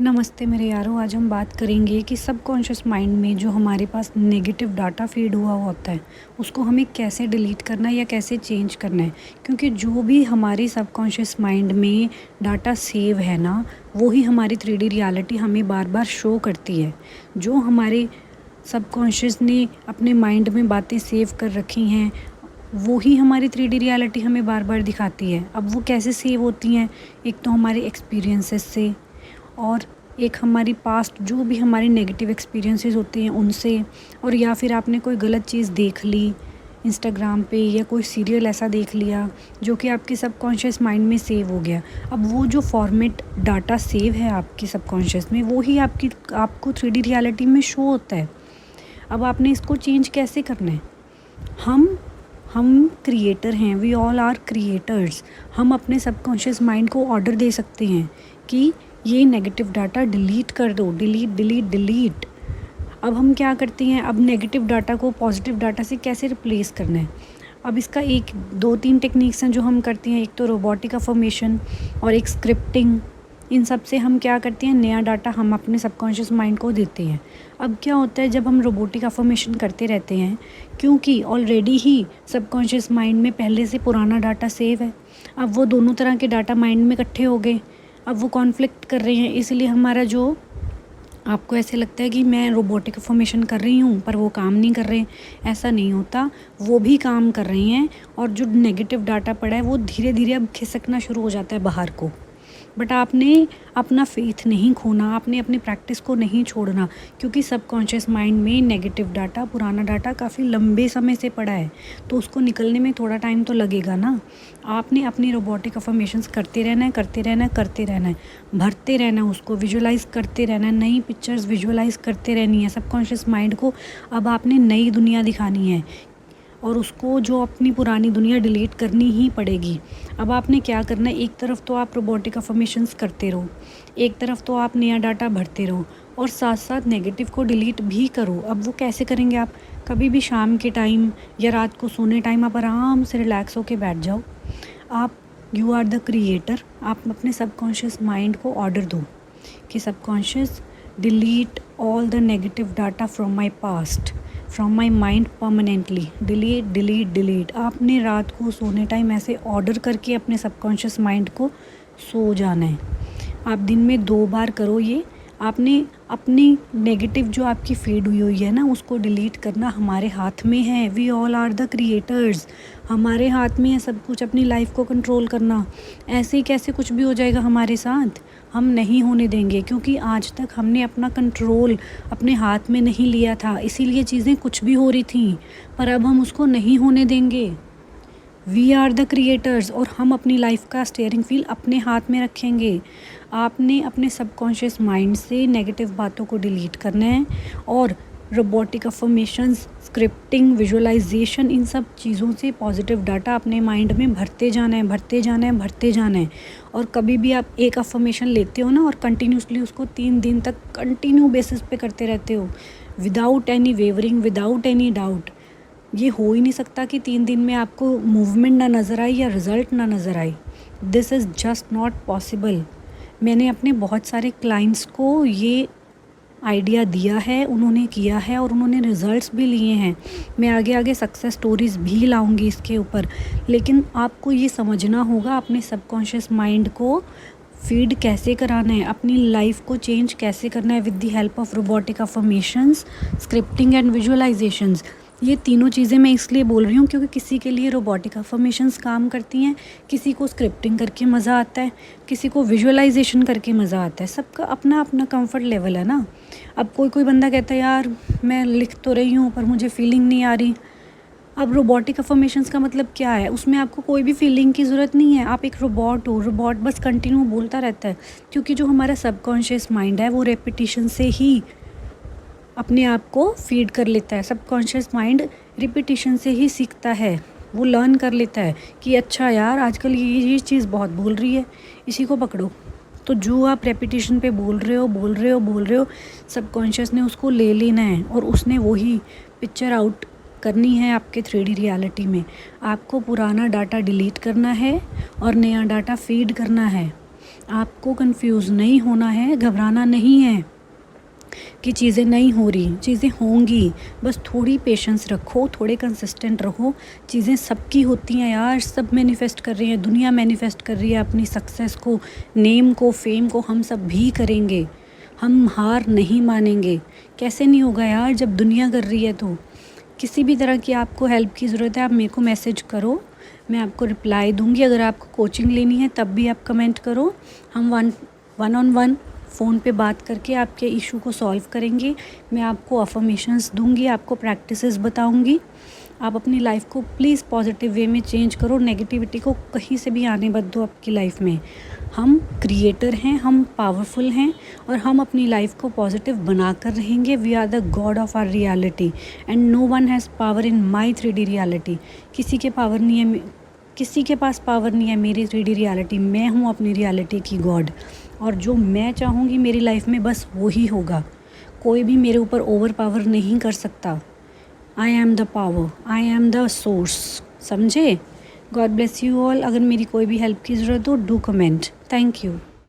नमस्ते मेरे यारों, आज हम बात करेंगे कि सबकॉन्शियस माइंड में जो हमारे पास नेगेटिव डाटा फीड हुआ होता है उसको हमें कैसे डिलीट करना है या कैसे चेंज करना है। क्योंकि जो भी हमारी सबकॉन्शियस माइंड में डाटा सेव है ना, वो ही हमारी 3D रियलिटी हमें बार बार शो करती है। जो हमारे सबकॉन्शियस ने अपने माइंड में बातें सेव कर रखी हैं वो ही हमारी 3D रियलिटी हमें बार बार दिखाती है। अब वो कैसे सेव होती हैं? एक तो हमारे एक्सपीरियंसेस से, और एक हमारी पास्ट जो भी हमारी नेगेटिव एक्सपीरियंसेस होते हैं उनसे, और या फिर आपने कोई गलत चीज़ देख ली इंस्टाग्राम पे या कोई सीरियल ऐसा देख लिया जो कि आपके सबकॉन्शियस माइंड में सेव हो गया। अब वो जो फॉर्मेट डाटा सेव है आपकी सबकॉन्शियस में वो ही आपको 3D रियलिटी में शो होता है। अब आपने इसको चेंज कैसे करना है? हम क्रिएटर हैं, वी ऑल आर क्रिएटर्स। हम अपने सबकॉन्शियस माइंड को ऑर्डर दे सकते हैं कि ये नेगेटिव डाटा डिलीट कर दो, डिलीट डिलीट डिलीट। अब हम क्या करते हैं, अब नेगेटिव डाटा को पॉजिटिव डाटा से कैसे रिप्लेस करना है? अब इसका एक दो तीन टेक्निक्स हैं जो हम करते हैं। एक तो रोबोटिक अफर्मेशन और एक स्क्रिप्टिंग। इन सब से हम क्या करते हैं, नया डाटा हम अपने सबकॉन्शियस माइंड को देते हैं। अब क्या होता है जब हम रोबोटिक अफर्मेशन करते रहते हैं, क्योंकि ऑलरेडी ही सबकॉन्शियस माइंड में पहले से पुराना डाटा सेव है। अब वो दोनों तरह के डाटा माइंड में इकट्ठे हो गए, अब वो कॉन्फ्लिक्ट कर रहे हैं, इसलिए हमारा जो आपको ऐसे लगता है कि मैं रोबोटिक अफर्मेशन कर रही हूँ पर वो काम नहीं कर रहे। ऐसा नहीं होता, वो भी काम कर रही हैं, और जो नेगेटिव डाटा पड़ा है वो धीरे धीरे अब खिसकना शुरू हो जाता है बाहर को। बट आपने अपना फेथ नहीं खोना, आपने अपनी प्रैक्टिस को नहीं छोड़ना, क्योंकि सबकॉन्शियस माइंड में नेगेटिव डाटा, पुराना डाटा काफ़ी लंबे समय से पड़ा है, तो उसको निकलने में थोड़ा टाइम तो लगेगा ना। आपने अपनी रोबोटिक अफर्मेशंस करते रहना है, करते रहना है, करते रहना है, भरते रहना है, उसको विजुअलाइज़ करते रहना है, नई पिक्चर्स विजुअलाइज़ करते रहनी है सबकॉन्शियस माइंड को। अब आपने नई दुनिया दिखानी है और उसको जो अपनी पुरानी दुनिया डिलीट करनी ही पड़ेगी। अब आपने क्या करना है, एक तरफ तो आप रोबोटिक अफर्मेशंस करते रहो, एक तरफ तो आप नया डाटा भरते रहो, और साथ साथ नेगेटिव को डिलीट भी करो। अब वो कैसे करेंगे आप? कभी भी शाम के टाइम या रात को सोने टाइम आप आराम से रिलैक्स होके बैठ जाओ। आप यू आर द क्रिएटर। आप अपने सबकॉन्शियस माइंड को ऑर्डर दो कि subconscious delete all the negative data from my past, from my mind permanently, delete delete delete. आपने रात को सोने टाइम ऐसे ऑर्डर करके अपने सबकॉन्शियस माइंड को सो जाना है। आप दिन में 2 बार करो ये। आपने अपनी नेगेटिव जो आपकी फीड हुई है ना उसको डिलीट करना हमारे हाथ में है। We all are the creators. हमारे हाथ में है सब कुछ, अपनी लाइफ को कंट्रोल करना। ऐसे ही कैसे कुछ भी हो जाएगा हमारे साथ? हम नहीं होने देंगे, क्योंकि आज तक हमने अपना कंट्रोल अपने हाथ में नहीं लिया था, इसीलिए चीज़ें कुछ भी हो रही थी, पर अब हम उसको नहीं होने देंगे। वी आर द क्रिएटर्स, और हम अपनी लाइफ का स्टीयरिंग व्हील अपने हाथ में रखेंगे। आपने अपने सबकॉन्शियस माइंड से नेगेटिव बातों को डिलीट करना है, और रोबोटिक अफर्मेशंस, स्क्रिप्टिंग, विजुअलाइजेशन, इन सब चीज़ों से पॉजिटिव डाटा अपने माइंड में भरते जाना है, भरते जाना है, भरते जाना है। और कभी भी आप एक अफर्मेशन लेते हो ना और कंटिन्यूसली उसको 3 दिन तक कंटिन्यू बेसिस पे करते रहते हो, without any wavering, without any doubt, ये हो ही नहीं सकता कि 3 दिन में आपको मूवमेंट ना नज़र आए या रिज़ल्ट ना नज़र आए। This is just not possible. मैंने अपने बहुत सारे क्लाइंट्स को ये आइडिया दिया है, उन्होंने किया है और उन्होंने रिज़ल्ट्स भी लिए हैं। मैं आगे आगे सक्सेस स्टोरीज़ भी लाऊंगी इसके ऊपर, लेकिन आपको ये समझना होगा अपने सबकॉन्शियस माइंड को फीड कैसे कराना है, अपनी लाइफ को चेंज कैसे करना है with the help of robotic affirmations, scripting and visualisations. ये तीनों चीज़ें मैं इसलिए बोल रही हूँ क्योंकि किसी के लिए रोबोटिक अफर्मेशंस काम करती हैं, किसी को स्क्रिप्टिंग करके मज़ा आता है, किसी को विजुअलाइजेशन करके मज़ा आता है। सबका अपना अपना कंफर्ट लेवल है ना। अब कोई बंदा कहता है यार मैं लिख तो रही हूँ पर मुझे फीलिंग नहीं आ रही। अब रोबोटिक अफर्मेशंस का मतलब क्या है? उसमें आपको कोई भी फीलिंग की ज़रूरत नहीं है। आप एक रोबोट हो, रोबोट बस कंटिन्यू बोलता रहता है, क्योंकि जो हमारा सबकॉन्शियस माइंड है वो रेपिटिशन से ही अपने आप को फीड कर लेता है। सबकॉन्शियस माइंड रिपीटिशन से ही सीखता है, वो लर्न कर लेता है कि अच्छा यार आजकल ये चीज़ बहुत बोल रही है, इसी को पकड़ो। तो जो आप रेपिटिशन पे बोल रहे हो, सबकॉन्शियस ने उसको ले लेना है और उसने वही पिक्चर आउट करनी है आपके 3D रियलिटी में। आपको पुराना डाटा डिलीट करना है और नया डाटा फीड करना है। आपको कंफ्यूज नहीं होना है, घबराना नहीं है कि चीज़ें नहीं हो रही, चीज़ें होंगी। बस थोड़ी पेशेंस रखो, थोड़े कंसिस्टेंट रहो। चीज़ें सबकी होती हैं यार, सब मैनिफेस्ट कर रही हैं, दुनिया मैनिफेस्ट कर रही है अपनी सक्सेस को, नेम को, फेम को। हम सब भी करेंगे, हम हार नहीं मानेंगे। कैसे नहीं होगा यार, जब दुनिया कर रही है तो। किसी भी तरह की आपको हेल्प की ज़रूरत है, आप मेरे को मैसेज करो, मैं आपको रिप्लाई दूंगी। अगर आपको कोचिंग लेनी है तब भी आप कमेंट करो, हम वन ऑन वन फ़ोन पे बात करके आपके इशू को सॉल्व करेंगे। मैं आपको अफर्मेशंस दूंगी, आपको प्रैक्टिसेस बताऊंगी। आप अपनी लाइफ को प्लीज़ पॉजिटिव वे में चेंज करो, नेगेटिविटी को कहीं से भी आने मत दो आपकी लाइफ में। हम क्रिएटर हैं, हम पावरफुल हैं और हम अपनी लाइफ को पॉजिटिव बना कर रहेंगे। We are the god of our reality and no one has power in my 3D reality. किसी के पास पावर नहीं है मेरी 3D रियलिटी। मैं हूँ अपनी रियलिटी की गॉड, और जो मैं चाहूँगी मेरी लाइफ में बस वो ही होगा। कोई भी मेरे ऊपर ओवर पावर नहीं कर सकता। I am the power, I am the source. समझे? God bless you all. अगर मेरी कोई भी हेल्प की ज़रूरत हो, डू कमेंट। Thank you.